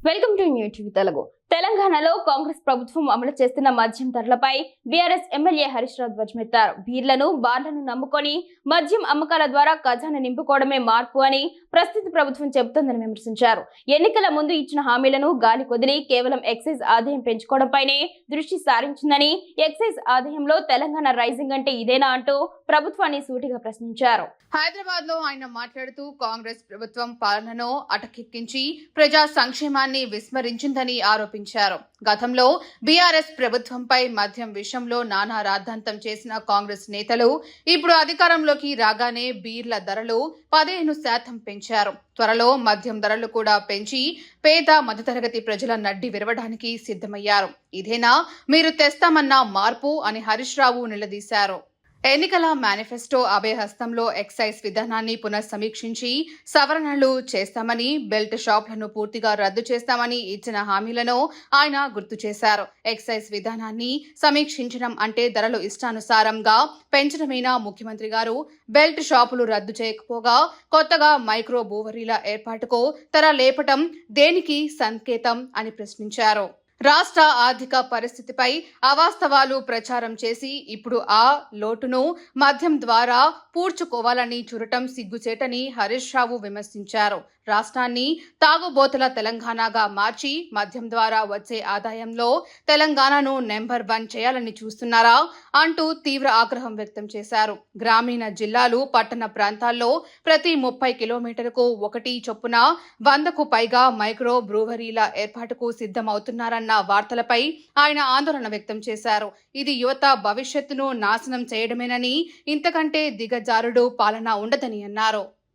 Welcome to new TV Telugu. తెలంగాణలో కాంగ్రెస్ ప్రభుత్వం అమలు చేస్తున్న మద్యం ధరలపై బీఆర్ఎస్ ఎమ్మెల్యే హరీష్ రావు ధ్వజమెత్తారు. బీర్లను, బార్లను నమ్ముకొని మద్యం అమ్మకాల ద్వారా ఖజానా నింపుకోవడమే మార్పు అని ప్రస్తుత ప్రభుత్వం చెబుతోందని విమర్శించారు. ఎన్నికల ముందు ఇచ్చిన హామీలను గాలి కొదిలి కేవలం ఎక్సైజ్ ఆదాయం పెంచుకోవడంపైనే దృష్టి సారించిందని, ఎక్సైజ్ ఆదాయంలో తెలంగాణ రైజింగ్ అంటే ఇదేనా అంటూ ప్రభుత్వాన్ని సూటిగా ప్రశ్నించారు. హైదరాబాద్ లో ఆయన మాట్లాడుతూ కాంగ్రెస్ ప్రభుత్వం పాలనను అటకెక్కించి ప్రజా సంక్షేమాన్ని విస్మరించిందని ఆరోపించారు. గతంలో బీఆర్ఎస్ ప్రభుత్వంపై మద్యం విషయంలో నానా రాద్ధాంతం చేసిన కాంగ్రెస్ నేతలు ఇప్పుడు అధికారంలోకి రాగానే బీర్ల ధరలు 15% పెంచారు. త్వరలో మద్యం ధరలు కూడా పెంచి పేద మధ్యతరగతి ప్రజల నడ్డి విరవడానికి సిద్ధమయ్యారు. ఇదేనా మీరు తెస్తామన్న మార్పు అని హరీష్ రావు నిలదీశారు. ఎన్నికల మేనిఫెస్టో అభయహస్తంలో ఎక్సైజ్ విధానాన్ని పునఃసమీక్షించి సవరణలు చేస్తామని, బెల్ట్ షాపులను పూర్తిగా రద్దు చేస్తామని ఇచ్చిన హామీలను ఆయన గుర్తు చేశారు. ఎక్సైజ్ విధానాన్ని సమీక్షించడం అంటే ధరలు ఇష్టానుసారంగా పెంచడమేనా? ముఖ్యమంత్రి గారు బెల్ట్ షాపులు రద్దు చేయకపోగా కొత్తగా మైక్రో బ్రూవరీల ఏర్పాటుకు తెర లేపటం దేనికి సంకేతం అని ప్రశ్నించారు. రాష్ట్ర ఆర్థిక పరిస్థితిపై అవాస్తవాలు ప్రచారం చేసి ఇప్పుడు ఆ లోటును మద్యం ద్వారా పూడ్చుకోవాలని చూడటం సిగ్గుచేటని హరీష్ రావు విమర్శించారు. రాష్ట్రాన్ని తాగుబోతుల తెలంగాణగా మార్చి మద్యం ద్వారా వచ్చే ఆదాయంలో తెలంగాణను నెంబర్ 1 చేయాలని చూస్తున్నారా అంటూ తీవ్ర ఆగ్రహం వ్యక్తం చేశారు. గ్రామీణ జిల్లాలు, పట్టణ ప్రాంతాల్లో ప్రతి 30 కిలోమీటర్లకు 1 చొప్పున 100కు పైగా మైక్రో బ్రూవరీల ఏర్పాటుకు సిద్ధమవుతున్నారన్న వార్తలపై ఆయన ఆందోళన వ్యక్తం చేశారు. ఇది యువత భవిష్యత్తును నాశనం చేయడమేనని, ఇంతకంటే దిగజారుడు పాలన ఉండదని అన్నారు.